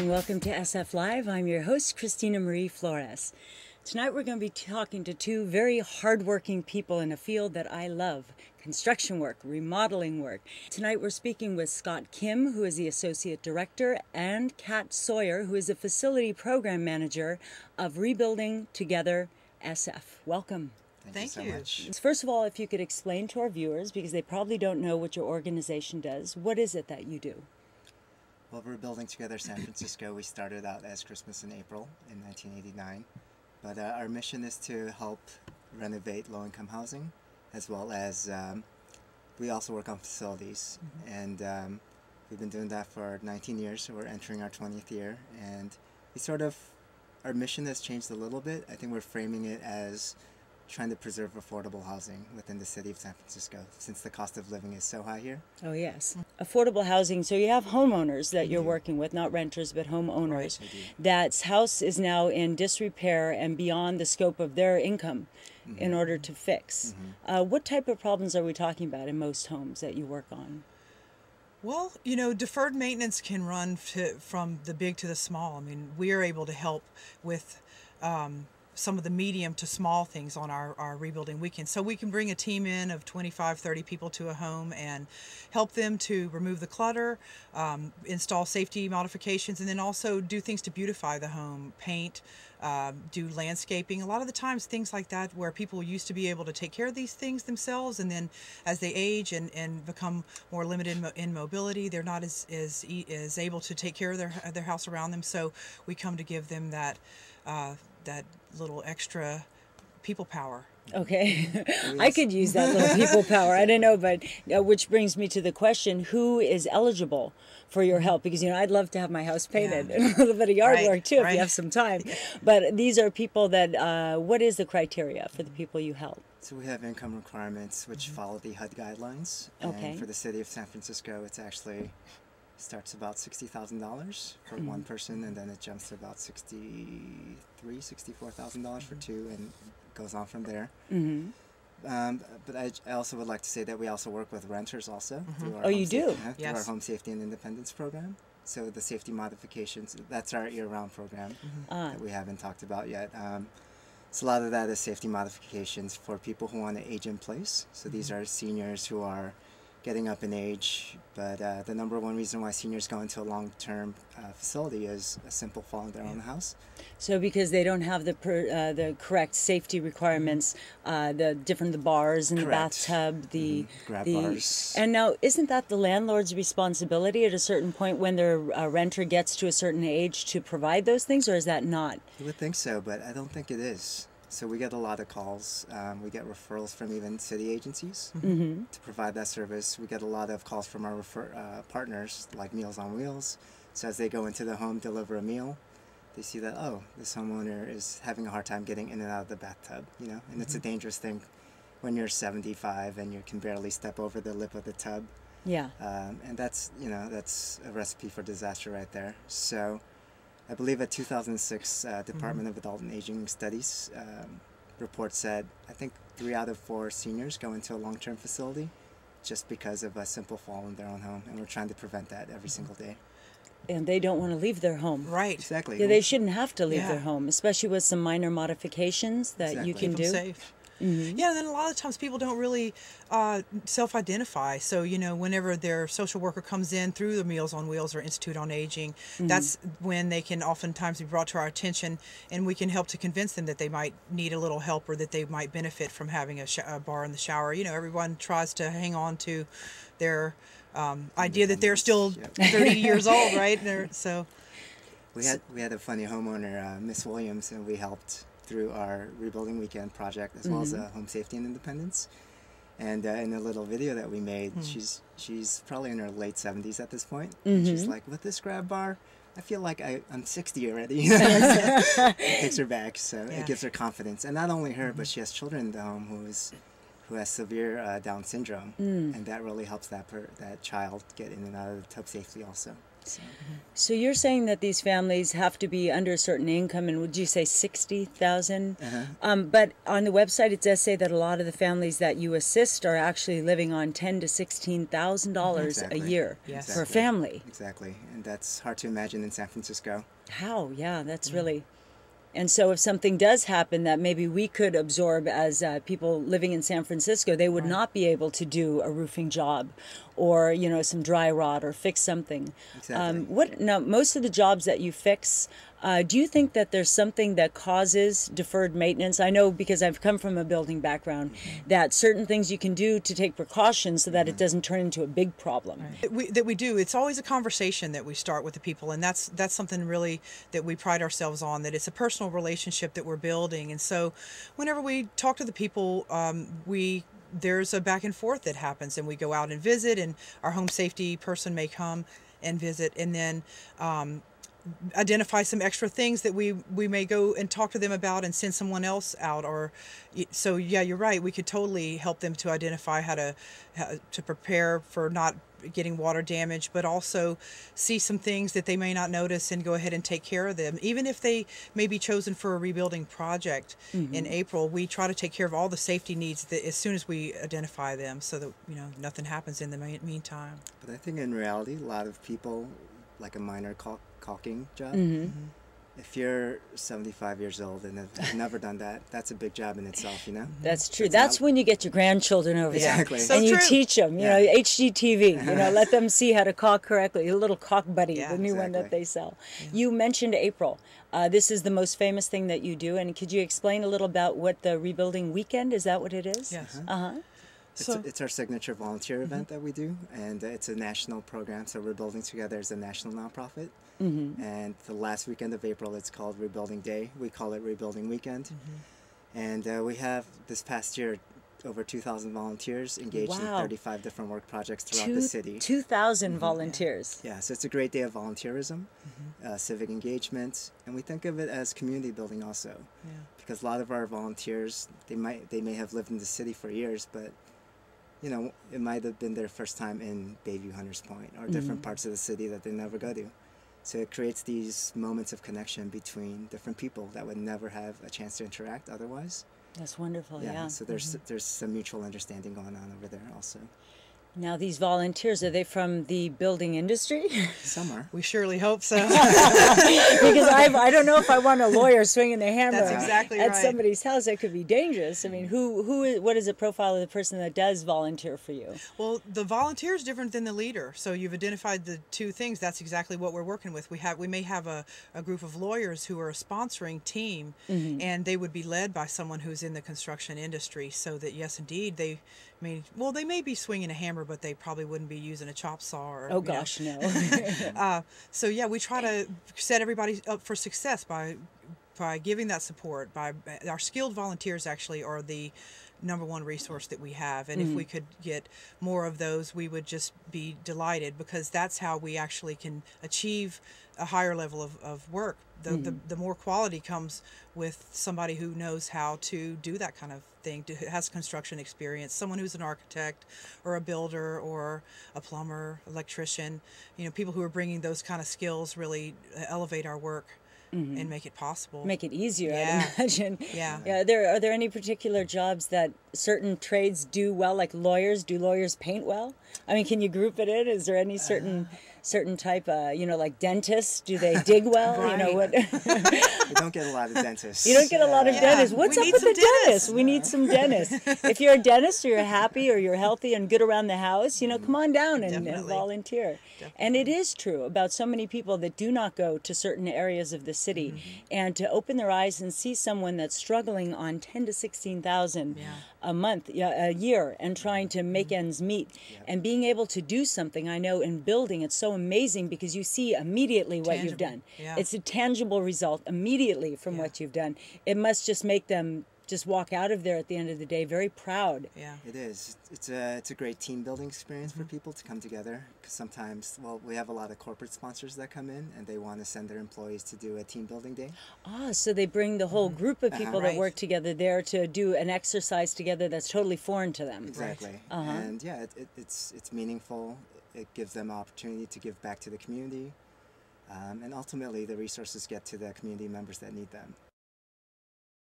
and welcome to SF Live. I'm your host, Christina Marie Flores. Tonight we're going to be talking to two very hardworking people in a field that I love, construction work, remodeling work. Tonight we're speaking with Scott Kim, who is the Associate Director, and Kat Sawyer, who is the Facility Program Manager of Rebuilding Together SF. Welcome. Thank you so much. First of all, if you could explain to our viewers, because they probably don't know what your organization does, what is it that you do? Well, Rebuilding Together San Francisco, we started out as Christmas in April in 1989. But our mission is to help renovate low-income housing, as well as we also work on facilities. And we've been doing that for 19 years, so we're entering our 20th year. And our mission has changed a little bit. I think we're framing it as trying to preserve affordable housing within the city of San Francisco, since the cost of living is so high here. Oh, yes. Affordable housing. So you have homeowners that you're working with, not renters, but homeowners. Right, That's house is now in disrepair and beyond the scope of their income in order to fix. What type of problems are we talking about in most homes that you work on? Well, you know, deferred maintenance can run from the big to the small. I mean, we are able to help with some of the medium to small things on our rebuilding weekend. So we can bring a team in of 25, 30 people to a home and help them to remove the clutter, install safety modifications, and then also do things to beautify the home, paint, do landscaping. A lot of the times things like that where people used to be able to take care of these things themselves, and then as they age and become more limited in mobility, they're not as able to take care of their house around them. So we come to give them that little extra people power. Okay, I could use that little people power. I don't know, but which brings me to the question, who is eligible for your help? Because, you know, I'd love to have my house painted and a little bit of yard work too if you have some time. But these are people that, what is the criteria for the people you help? So we have income requirements which follow the HUD guidelines. Okay. And for the city of San Francisco, it's actually starts about $60,000 for one person, and then it jumps to about $64,000 for two, and goes on from there. But I also would like to say that we also work with renters also. Through our through our Home Safety and Independence program. So the safety modifications, that's our year-round program that we haven't talked about yet. So a lot of that is safety modifications for people who want to age in place. So these are seniors who are getting up in age, but the number one reason why seniors go into a long-term facility is a simple fall in their own house. So because they don't have the correct safety requirements, the bars and the bathtub, the grab bars. And now, isn't that the landlord's responsibility at a certain point when their renter gets to a certain age to provide those things, or is that not? You would think so, but I don't think it is. So we get a lot of calls. We get referrals from even city agencies to provide that service. We get a lot of calls from our partners, like Meals on Wheels. So as they go into the home, deliver a meal, they see that, oh, this homeowner is having a hard time getting in and out of the bathtub, you know? And it's a dangerous thing when you're 75 and you can barely step over the lip of the tub. Yeah. And that's, you know, that's a recipe for disaster right there. So I believe a 2006 Department of Adult and Aging Studies report said, I think 3 out of 4 seniors go into a long-term facility just because of a simple fall in their own home, and we're trying to prevent that every single day. And they don't want to leave their home. Right. Exactly. Yeah, they shouldn't have to leave their home, especially with some minor modifications that you can Keep do. them safe. Yeah, and then a lot of times people don't really self-identify. So, you know, whenever their social worker comes in through the Meals on Wheels or Institute on Aging, that's when they can oftentimes be brought to our attention, and we can help to convince them that they might need a little help or that they might benefit from having a bar in the shower. You know, everyone tries to hang on to their idea that they're still 30 years old, right? So we had a funny homeowner, Miss Williams, and we helped through our Rebuilding Weekend project, as well as Home Safety and Independence. And in a little video that we made, she's probably in her late 70s at this point. And she's like, with this grab bar, I feel like I'm 60 already. It takes her back, so it gives her confidence. And not only her, but she has children in the home who has severe Down syndrome, and that really helps that child get in and out of the tub safely also. So you're saying that these families have to be under a certain income, and would you say 60,000? But on the website it does say that a lot of the families that you assist are actually living on $10,000 to $16,000 a year for a family. Exactly, and that's hard to imagine in San Francisco. How? Yeah, that's really... And so if something does happen that maybe we could absorb as people living in San Francisco, they would not be able to do a roofing job or, you know, some dry rot or fix something. Exactly. Now, most of the jobs that you fix, do you think that there's something that causes deferred maintenance? I know, because I've come from a building background, that certain things you can do to take precautions so that it doesn't turn into a big problem. We do. It's always a conversation that we start with the people, and that's something really that we pride ourselves on, that it's a personal relationship that we're building. And so whenever we talk to the people, there's a back and forth that happens, and we go out and visit, and our home safety person may come and visit, and then identify some extra things that we may go and talk to them about and send someone else out. Or so yeah, you're right, we could totally help them to identify how to prepare for not getting water damage, but also see some things that they may not notice and go ahead and take care of them. Even if they may be chosen for a rebuilding project in April, we try to take care of all the safety needs as soon as we identify them, so that, you know, nothing happens in the meantime. But I think in reality, a lot of people, like a minor caulking job, if you're 75 years old and have never done that, that's a big job in itself, you know? That's true. That's when you get your grandchildren over there. So and you teach them, you know, HGTV, you know, let them see how to caulk correctly. A little caulk buddy, the new one that they sell. You mentioned April. This is the most famous thing that you do. And could you explain a little about what the Rebuilding Weekend, is that what it is? Yes. It's our signature volunteer event that we do, and it's a national program. So Rebuilding Together is a national nonprofit. And the last weekend of April, it's called Rebuilding Day. We call it Rebuilding Weekend. And we have, this past year, over 2,000 volunteers engaged in 35 different work projects throughout the city. 2,000 volunteers. Yeah, so it's a great day of volunteerism, civic engagement, and we think of it as community building also. Because a lot of our volunteers, they may have lived in the city for years, but you know, it might have been their first time in Bayview, Hunters Point, or different parts of the city that they never go to. So it creates these moments of connection between different people that would never have a chance to interact otherwise. That's wonderful, yeah. So there's some mutual understanding going on over there also. Now, these volunteers, are they from the building industry? Some are. We surely hope so. Because I don't know if I want a lawyer swinging the hammer at somebody's house. That could be dangerous. I mean, what is the profile of the person that does volunteer for you? Well, the volunteer is different than the leader. So you've identified the two things. That's exactly what we're working with. We may have a group of lawyers who are a sponsoring team, and they would be led by someone who's in the construction industry, so that, yes, indeed, they may be swinging a hammer, but they probably wouldn't be using a chop saw. Or, oh gosh, no. So yeah, we try to set everybody up for success by giving that support. By our skilled volunteers actually are the #1 resource that we have, and if we could get more of those, we would just be delighted, because that's how we actually can achieve a higher level of work. The more quality comes with somebody who knows how to do that kind of thing, has construction experience, someone who's an architect or a builder or a plumber, electrician. You know, people who are bringing those kind of skills really elevate our work. And make it possible. Make it easier, I'd imagine. Yeah. Are there any particular jobs that certain trades do well, like lawyers? Do lawyers paint well? I mean, can you group it in? Is there any certain type, like dentists? Do they dig well? Right. You know what? We don't get a lot of dentists. You don't get a lot of dentists. What's up with the dentist? We need some dentists. If you're a dentist, or you're happy, or you're healthy and good around the house, come on down and volunteer. Definitely. And it is true about so many people that do not go to certain areas of the city, and to open their eyes and see someone that's struggling on 10 to 16,000 a month, a year, and trying to make ends meet, and being able to do something. I know in building, it's so amazing because you see immediately what you've done. It's a tangible result immediately from what you've done. It must just make them just walk out of there at the end of the day very proud. It is. It's a great team building experience for people to come together, because sometimes, we have a lot of corporate sponsors that come in and they want to send their employees to do a team building day. So they bring the whole group of people that work together there to do an exercise together that's totally foreign to them. Exactly. And it's meaningful. it gives them an opportunity to give back to the community, and ultimately the resources get to the community members that need them.